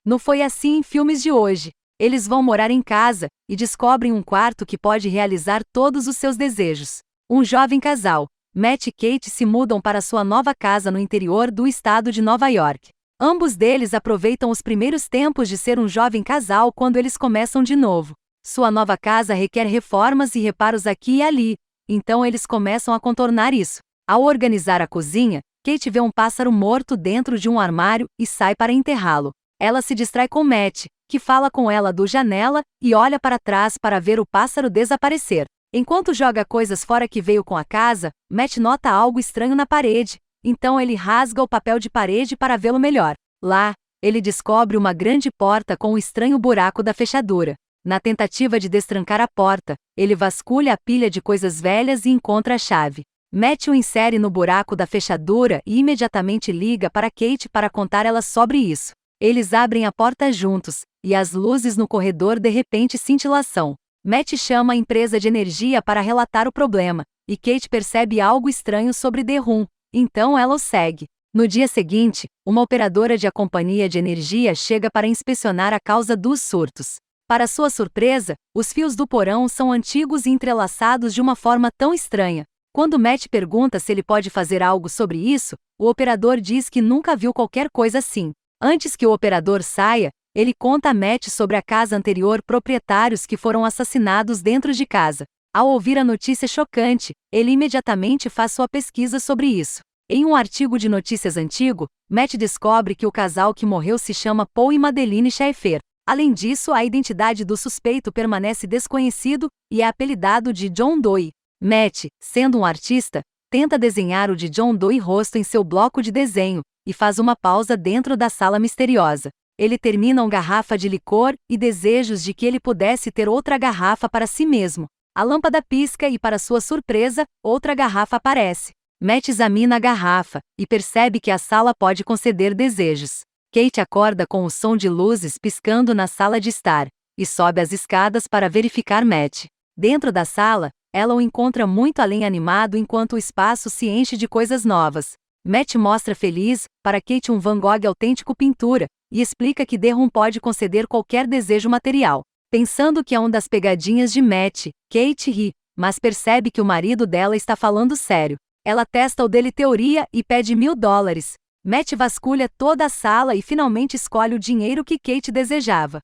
Não foi assim em filmes de hoje. Eles vão morar em casa e descobrem um quarto que pode realizar todos os seus desejos. Um jovem casal, Matt e Kate, se mudam para sua nova casa no interior do estado de Nova York. Ambos deles aproveitam os primeiros tempos de ser um jovem casal quando eles começam de novo. Sua nova casa requer reformas e reparos aqui e ali, então eles começam a contornar isso. Ao organizar a cozinha, Kate vê um pássaro morto dentro de um armário e sai para enterrá-lo. Ela se distrai com Matt, que fala com ela da janela e olha para trás para ver o pássaro desaparecer. Enquanto joga coisas fora que veio com a casa, Matt nota algo estranho na parede, então ele rasga o papel de parede para vê-lo melhor. Lá, ele descobre uma grande porta com um estranho buraco da fechadura. Na tentativa de destrancar a porta, ele vasculha a pilha de coisas velhas e encontra a chave. Matt o insere no buraco da fechadura e imediatamente liga para Kate para contar ela sobre isso. Eles abrem a porta juntos, e as luzes no corredor de repente cintilação. Matt chama a empresa de energia para relatar o problema, e Kate percebe algo estranho sobre The Room, então ela o segue. No dia seguinte, uma operadora de a companhia de energia chega para inspecionar a causa dos surtos. Para sua surpresa, os fios do porão são antigos e entrelaçados de uma forma tão estranha. Quando Matt pergunta se ele pode fazer algo sobre isso, o operador diz que nunca viu qualquer coisa assim. Antes que o operador saia, ele conta a Matt sobre a casa anterior, proprietários que foram assassinados dentro de casa. Ao ouvir a notícia chocante, ele imediatamente faz sua pesquisa sobre isso. Em um artigo de notícias antigo, Matt descobre que o casal que morreu se chama Paul e Madeline Schaefer. Além disso, a identidade do suspeito permanece desconhecido e é apelidado de John Doe. Matt, sendo um artista, tenta desenhar o de John Doe rosto em seu bloco de desenho, e faz uma pausa dentro da sala misteriosa. Ele termina uma garrafa de licor e desejos de que ele pudesse ter outra garrafa para si mesmo. A lâmpada pisca e, para sua surpresa, outra garrafa aparece. Matt examina a garrafa e percebe que a sala pode conceder desejos. Kate acorda com o som de luzes piscando na sala de estar e sobe as escadas para verificar Matt. Dentro da sala, ela o encontra muito além animado enquanto o espaço se enche de coisas novas. Matt mostra feliz para Kate um Van Gogh autêntico pintura e explica que The Room pode conceder qualquer desejo material. Pensando que é uma das pegadinhas de Matt, Kate ri, mas percebe que o marido dela está falando sério. Ela testa o dele teoria e pede $1000. Matt vasculha toda a sala e finalmente escolhe o dinheiro que Kate desejava.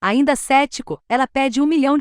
Ainda cético, ela pede $1 milhão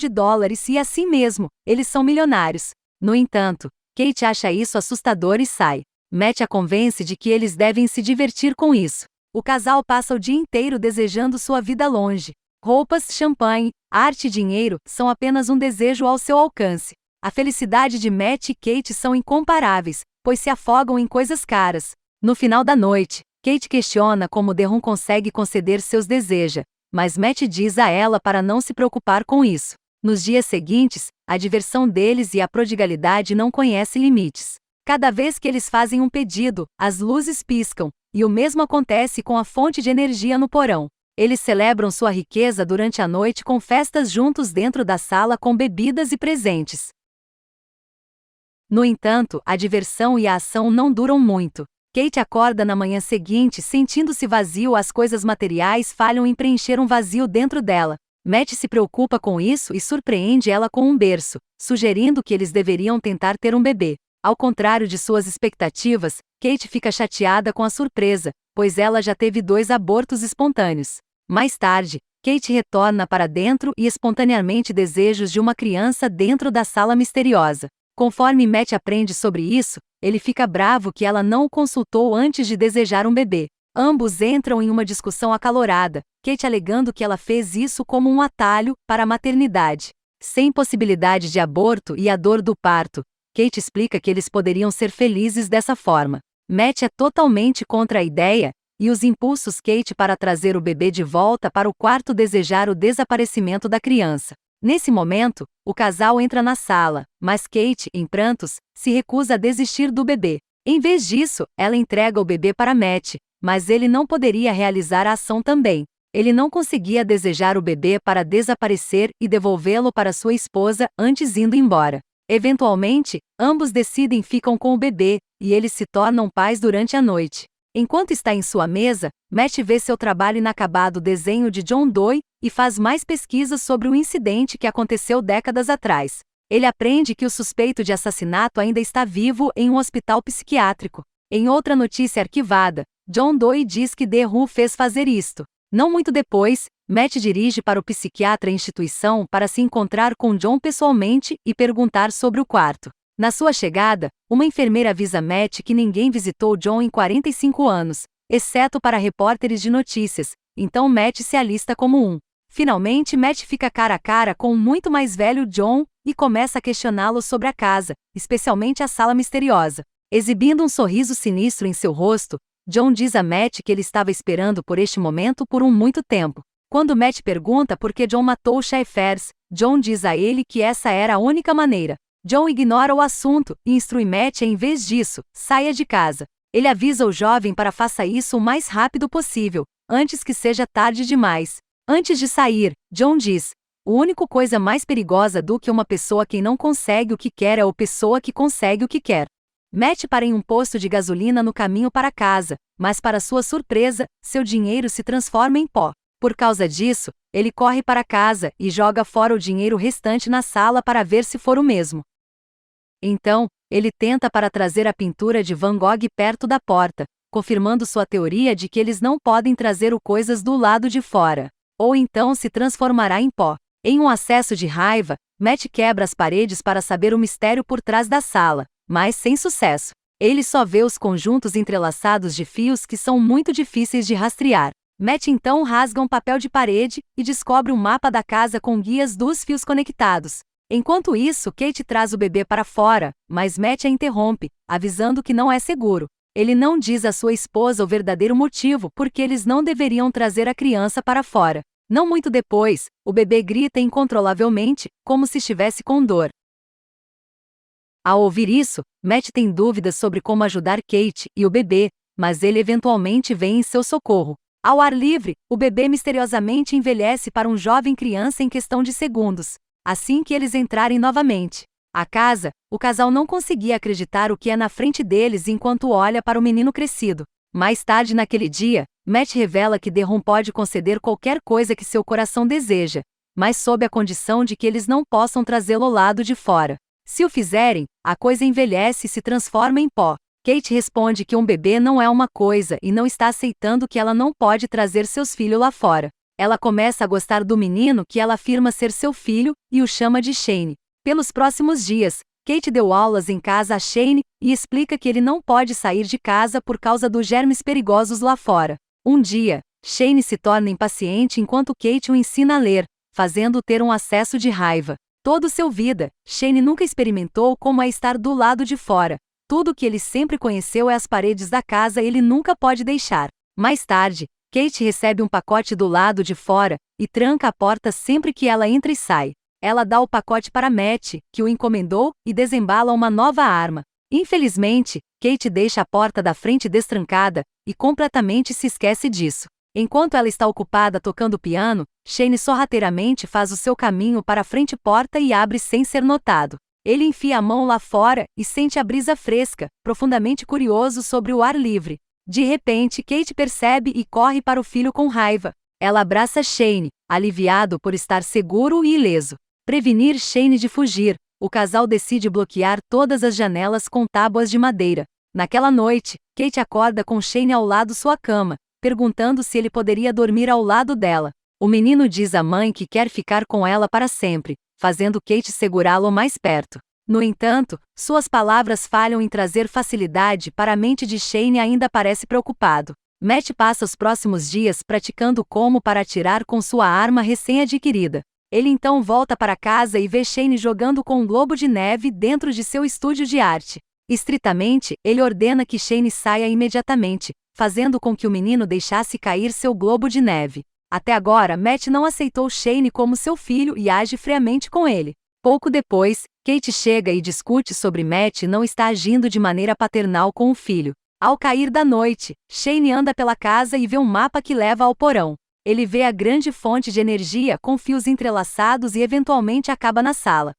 e assim mesmo, eles são milionários. No entanto, Kate acha isso assustador e sai. Matt a convence de que eles devem se divertir com isso. O casal passa o dia inteiro desejando sua vida longe. Roupas, champanhe, arte e dinheiro são apenas um desejo ao seu alcance. A felicidade de Matt e Kate são incomparáveis, pois se afogam em coisas caras. No final da noite, Kate questiona como The Room consegue conceder seus desejos, mas Matt diz a ela para não se preocupar com isso. Nos dias seguintes, a diversão deles e a prodigalidade não conhecem limites. Cada vez que eles fazem um pedido, as luzes piscam, e o mesmo acontece com a fonte de energia no porão. Eles celebram sua riqueza durante a noite com festas juntos dentro da sala com bebidas e presentes. No entanto, a diversão e a ação não duram muito. Kate acorda na manhã seguinte sentindo-se vazio, as coisas materiais falham em preencher um vazio dentro dela. Matt se preocupa com isso e surpreende ela com um berço, sugerindo que eles deveriam tentar ter um bebê. Ao contrário de suas expectativas, Kate fica chateada com a surpresa, pois ela já teve 2 abortos espontâneos. Mais tarde, Kate retorna para dentro e espontaneamente desejos de uma criança dentro da sala misteriosa. Conforme Matt aprende sobre isso, ele fica bravo que ela não o consultou antes de desejar um bebê. Ambos entram em uma discussão acalorada, Kate alegando que ela fez isso como um atalho para a maternidade. Sem possibilidade de aborto e a dor do parto, Kate explica que eles poderiam ser felizes dessa forma. Matt é totalmente contra a ideia, e os impulsos Kate para trazer o bebê de volta para o quarto desejar o desaparecimento da criança. Nesse momento, o casal entra na sala, mas Kate, em prantos, se recusa a desistir do bebê. Em vez disso, ela entrega o bebê para Matt, mas ele não poderia realizar a ação também. Ele não conseguia desejar o bebê para desaparecer e devolvê-lo para sua esposa antes indo embora. Eventualmente, ambos decidem ficam com o bebê, e eles se tornam pais durante a noite. Enquanto está em sua mesa, Matt vê seu trabalho inacabado desenho de John Doe e faz mais pesquisas sobre o incidente que aconteceu décadas atrás. Ele aprende que o suspeito de assassinato ainda está vivo em um hospital psiquiátrico. Em outra notícia arquivada, John Doe diz que The Who fez fazer isto. Não muito depois, Matt dirige para o psiquiatra instituição para se encontrar com John pessoalmente e perguntar sobre o quarto. Na sua chegada, uma enfermeira avisa Matt que ninguém visitou John em 45 anos, exceto para repórteres de notícias, então Matt se alista como um. Finalmente Matt fica cara a cara com o muito mais velho John e começa a questioná-lo sobre a casa, especialmente a sala misteriosa. Exibindo um sorriso sinistro em seu rosto, John diz a Matt que ele estava esperando por este momento por muito tempo. Quando Matt pergunta por que John matou Schaefers, John diz a ele que essa era a única maneira. John ignora o assunto e instrui Matt a, em vez disso, saia de casa. Ele avisa o jovem para faça isso o mais rápido possível, antes que seja tarde demais. Antes de sair, John diz: "A única coisa mais perigosa do que uma pessoa que não consegue o que quer é a pessoa que consegue o que quer." Matt para em um posto de gasolina no caminho para casa, mas para sua surpresa, seu dinheiro se transforma em pó. Por causa disso, ele corre para casa e joga fora o dinheiro restante na sala para ver se for o mesmo. Então, ele tenta para trazer a pintura de Van Gogh perto da porta, confirmando sua teoria de que eles não podem trazer o coisas do lado de fora. Ou então se transformará em pó. Em um acesso de raiva, Matt quebra as paredes para saber o mistério por trás da sala, mas sem sucesso. Ele só vê os conjuntos entrelaçados de fios que são muito difíceis de rastrear. Matt então rasga um papel de parede e descobre um mapa da casa com guias dos fios conectados. Enquanto isso, Kate traz o bebê para fora, mas Matt a interrompe, avisando que não é seguro. Ele não diz à sua esposa o verdadeiro motivo porque eles não deveriam trazer a criança para fora. Não muito depois, o bebê grita incontrolavelmente, como se estivesse com dor. Ao ouvir isso, Matt tem dúvidas sobre como ajudar Kate e o bebê, mas ele eventualmente vem em seu socorro. Ao ar livre, o bebê misteriosamente envelhece para um jovem criança em questão de segundos. Assim que eles entrarem novamente. A casa, o casal não conseguia acreditar o que é na frente deles enquanto olha para o menino crescido. Mais tarde naquele dia, Matt revela que The Who pode conceder qualquer coisa que seu coração deseja, mas sob a condição de que eles não possam trazê-lo ao lado de fora. Se o fizerem, a coisa envelhece e se transforma em pó. Kate responde que um bebê não é uma coisa e não está aceitando que ela não pode trazer seus filhos lá fora. Ela começa a gostar do menino que ela afirma ser seu filho e o chama de Shane. Pelos próximos dias, Kate deu aulas em casa a Shane e explica que ele não pode sair de casa por causa dos germes perigosos lá fora. Um dia, Shane se torna impaciente enquanto Kate o ensina a ler, fazendo-o ter um acesso de raiva. Toda sua vida, Shane nunca experimentou como é estar do lado de fora. Tudo que ele sempre conheceu é as paredes da casa e ele nunca pode deixar. Mais tarde, Kate recebe um pacote do lado de fora e tranca a porta sempre que ela entra e sai. Ela dá o pacote para Matt, que o encomendou, e desembala uma nova arma. Infelizmente, Kate deixa a porta da frente destrancada e completamente se esquece disso. Enquanto ela está ocupada tocando piano, Shane sorrateiramente faz o seu caminho para a frente porta e abre sem ser notado. Ele enfia a mão lá fora e sente a brisa fresca, profundamente curioso sobre o ar livre. De repente, Kate percebe e corre para o filho com raiva. Ela abraça Shane, aliviado por estar seguro e ileso. Prevenir Shane de fugir, o casal decide bloquear todas as janelas com tábuas de madeira. Naquela noite, Kate acorda com Shane ao lado sua cama, perguntando se ele poderia dormir ao lado dela. O menino diz à mãe que quer ficar com ela para sempre, fazendo Kate segurá-lo mais perto. No entanto, suas palavras falham em trazer facilidade para a mente de Shane e ainda parece preocupado. Matt passa os próximos dias praticando como para atirar com sua arma recém-adquirida. Ele então volta para casa e vê Shane jogando com um globo de neve dentro de seu estúdio de arte. Estritamente, ele ordena que Shane saia imediatamente, fazendo com que o menino deixasse cair seu globo de neve. Até agora, Matt não aceitou Shane como seu filho e age friamente com ele. Pouco depois, Kate chega e discute sobre Matt não estar agindo de maneira paternal com o filho. Ao cair da noite, Shane anda pela casa e vê um mapa que leva ao porão. Ele vê a grande fonte de energia com fios entrelaçados e eventualmente acaba na sala.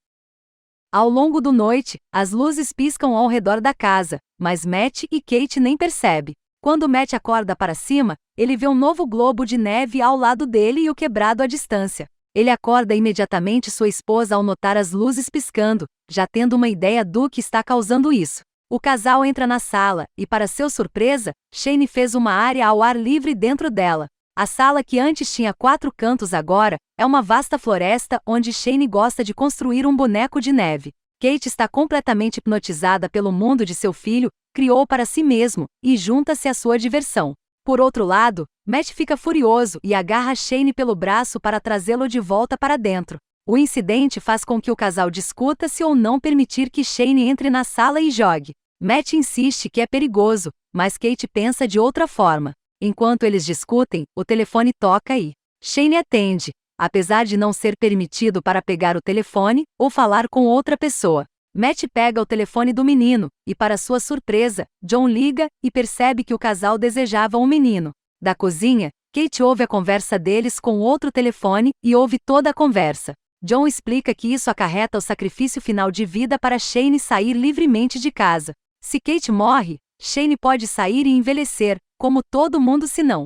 Ao longo da noite, as luzes piscam ao redor da casa, mas Matt e Kate nem percebem. Quando Matt acorda para cima, ele vê um novo globo de neve ao lado dele e o quebrado à distância. Ele acorda imediatamente sua esposa ao notar as luzes piscando, já tendo uma ideia do que está causando isso. O casal entra na sala, e para sua surpresa, Shane fez uma área ao ar livre dentro dela. A sala que antes tinha 4 cantos agora, é uma vasta floresta onde Shane gosta de construir um boneco de neve. Kate está completamente hipnotizada pelo mundo de seu filho, criou para si mesmo, e junta-se à sua diversão. Por outro lado, Matt fica furioso e agarra Shane pelo braço para trazê-lo de volta para dentro. O incidente faz com que o casal discuta se ou não permitir que Shane entre na sala e jogue. Matt insiste que é perigoso, mas Kate pensa de outra forma. Enquanto eles discutem, o telefone toca e Shane atende, apesar de não ser permitido para pegar o telefone ou falar com outra pessoa. Matt pega o telefone do menino, e para sua surpresa, John liga e percebe que o casal desejava um menino. Da cozinha, Kate ouve a conversa deles com outro telefone e ouve toda a conversa. John explica que isso acarreta o sacrifício final de vida para Shane sair livremente de casa. Se Kate morre, Shane pode sair e envelhecer, como todo mundo se não.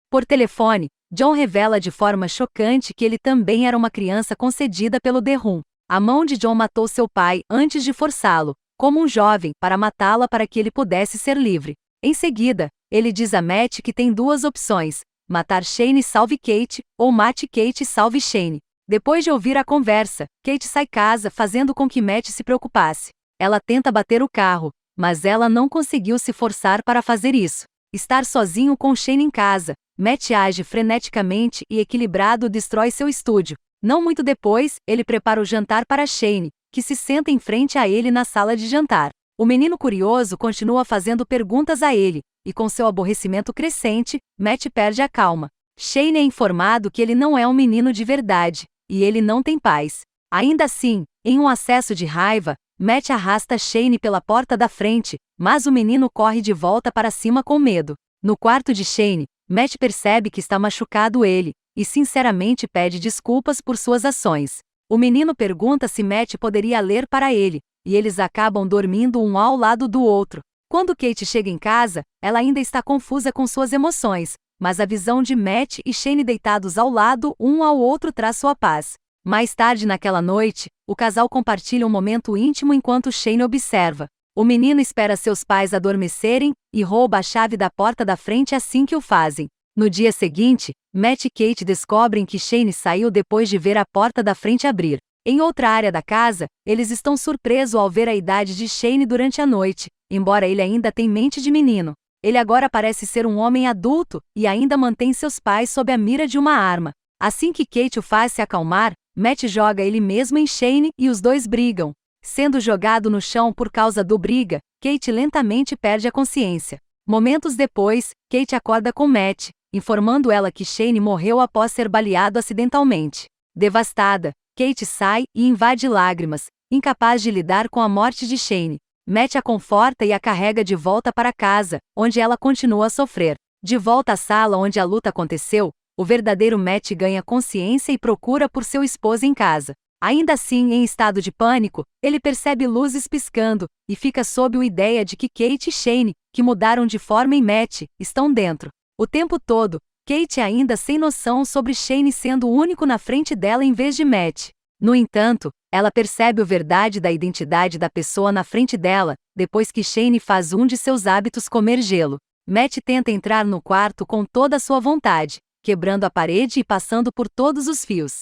Por telefone, John revela de forma chocante que ele também era uma criança concedida pelo The Room. A mão de John matou seu pai antes de forçá-lo, como um jovem, para matá-la para que ele pudesse ser livre. Em seguida, ele diz a Matt que tem 2 opções: matar Shane e salve Kate, ou mate Kate e salve Shane. Depois de ouvir a conversa, Kate sai casa, fazendo com que Matt se preocupasse. Ela tenta bater o carro, mas ela não conseguiu se forçar para fazer isso. Estar sozinho com Shane em casa, Matt age freneticamente e equilibrado destrói seu estúdio. Não muito depois, ele prepara o jantar para Shane, que se senta em frente a ele na sala de jantar. O menino curioso continua fazendo perguntas a ele, e com seu aborrecimento crescente, Matt perde a calma. Shane é informado que ele não é um menino de verdade, e ele não tem paz. Ainda assim, em um acesso de raiva, Matt arrasta Shane pela porta da frente, mas o menino corre de volta para cima com medo. No quarto de Shane, Matt percebe que está machucado ele, e sinceramente pede desculpas por suas ações. O menino pergunta se Matt poderia ler para ele, e eles acabam dormindo um ao lado do outro. Quando Kate chega em casa, ela ainda está confusa com suas emoções, mas a visão de Matt e Shane deitados ao lado um ao outro traz sua paz. Mais tarde naquela noite, o casal compartilha um momento íntimo enquanto Shane observa. O menino espera seus pais adormecerem e rouba a chave da porta da frente assim que o fazem. No dia seguinte, Matt e Kate descobrem que Shane saiu depois de ver a porta da frente abrir. Em outra área da casa, eles estão surpresos ao ver a idade de Shane durante a noite, embora ele ainda tenha mente de menino. Ele agora parece ser um homem adulto e ainda mantém seus pais sob a mira de uma arma. Assim que Kate o faz se acalmar, Matt joga ele mesmo em Shane e os dois brigam. Sendo jogado no chão por causa do briga, Kate lentamente perde a consciência. Momentos depois, Kate acorda com Matt, informando ela que Shane morreu após ser baleado acidentalmente. Devastada, Kate sai e invade lágrimas, incapaz de lidar com a morte de Shane. Matt a conforta e a carrega de volta para casa, onde ela continua a sofrer. De volta à sala onde a luta aconteceu, o verdadeiro Matt ganha consciência e procura por seu esposo em casa. Ainda assim, em estado de pânico, ele percebe luzes piscando, e fica sob a ideia de que Kate e Shane, que mudaram de forma em Matt, estão dentro. O tempo todo, Kate ainda sem noção sobre Shane sendo o único na frente dela em vez de Matt. No entanto, ela percebe a verdade da identidade da pessoa na frente dela, depois que Shane faz um de seus hábitos comer gelo. Matt tenta entrar no quarto com toda a sua vontade, quebrando a parede e passando por todos os fios.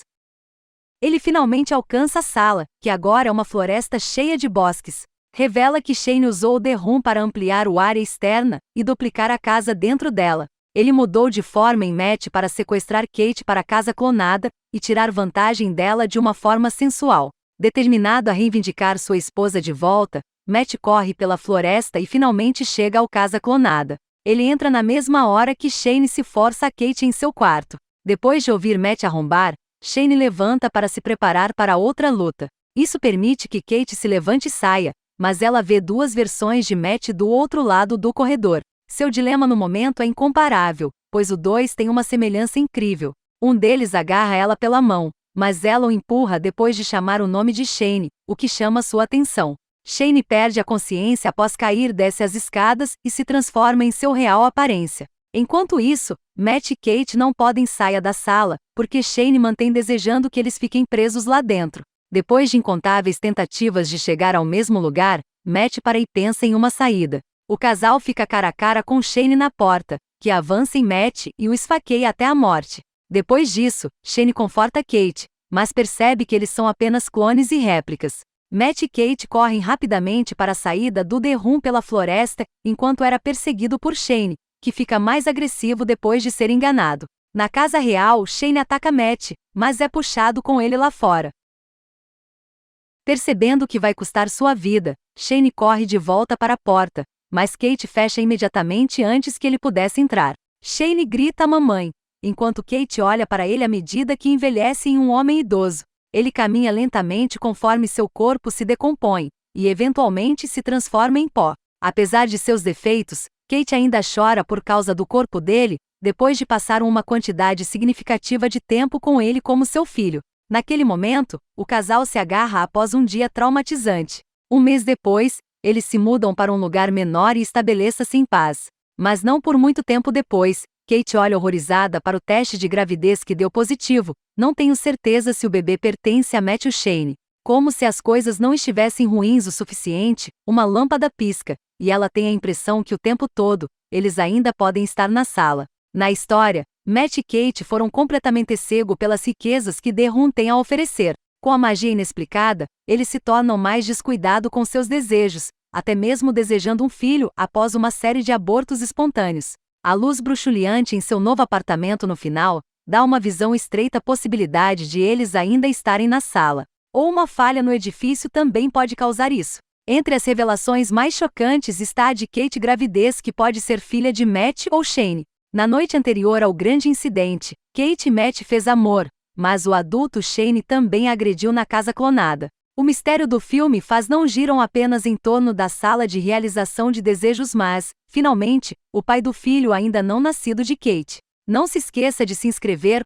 Ele finalmente alcança a sala, que agora é uma floresta cheia de bosques. Revela que Shane usou o The Room para ampliar a área externa e duplicar a casa dentro dela. Ele mudou de forma em Matt para sequestrar Kate para a casa clonada e tirar vantagem dela de uma forma sensual. Determinado a reivindicar sua esposa de volta, Matt corre pela floresta e finalmente chega ao casa clonada. Ele entra na mesma hora que Shane se força a Kate em seu quarto. Depois de ouvir Matt arrombar, Shane levanta para se preparar para outra luta. Isso permite que Kate se levante e saia, mas ela vê 2 versões de Matt do outro lado do corredor. Seu dilema no momento é incomparável, pois os dois têm uma semelhança incrível. Um deles agarra ela pela mão, mas ela o empurra depois de chamar o nome de Shane, o que chama sua atenção. Shane perde a consciência após cair, desce as escadas e se transforma em seu real aparência. Enquanto isso, Matt e Kate não podem sair da sala, porque Shane mantém desejando que eles fiquem presos lá dentro. Depois de incontáveis tentativas de chegar ao mesmo lugar, Matt para e pensa em uma saída. O casal fica cara a cara com Shane na porta, que avança em Matt e o esfaqueia até a morte. Depois disso, Shane conforta Kate, mas percebe que eles são apenas clones e réplicas. Matt e Kate correm rapidamente para a saída do The Room pela floresta, enquanto era perseguido por Shane, que fica mais agressivo depois de ser enganado. Na casa real, Shane ataca Matt, mas é puxado com ele lá fora. Percebendo que vai custar sua vida, Shane corre de volta para a porta, mas Kate fecha imediatamente antes que ele pudesse entrar. Shane grita à mamãe, enquanto Kate olha para ele à medida que envelhece em um homem idoso. Ele caminha lentamente conforme seu corpo se decompõe, e eventualmente se transforma em pó. Apesar de seus defeitos, Kate ainda chora por causa do corpo dele, depois de passar uma quantidade significativa de tempo com ele como seu filho. Naquele momento, o casal se agarra após um dia traumatizante. Um mês depois, eles se mudam para um lugar menor e estabeleçam-se em paz. Mas não por muito tempo depois, Kate olha horrorizada para o teste de gravidez que deu positivo. Não tenho certeza se o bebê pertence a Matt ou Shane. Como se as coisas não estivessem ruins o suficiente, uma lâmpada pisca, e ela tem a impressão que o tempo todo, eles ainda podem estar na sala. Na história, Matt e Kate foram completamente cegos pelas riquezas que The Room tem a oferecer. Com a magia inexplicada, eles se tornam mais descuidados com seus desejos, até mesmo desejando um filho após uma série de abortos espontâneos. A luz bruxuleante em seu novo apartamento no final, dá uma visão estreita possibilidade de eles ainda estarem na sala. Ou uma falha no edifício também pode causar isso. Entre as revelações mais chocantes está a de Kate gravidez que pode ser filha de Matt ou Shane. Na noite anterior ao grande incidente, Kate e Matt fez amor, mas o adulto Shane também a agrediu na casa clonada. O mistério do filme faz não giram apenas em torno da sala de realização de desejos, mas, finalmente, o pai do filho ainda não nascido de Kate. Não se esqueça de se inscrever,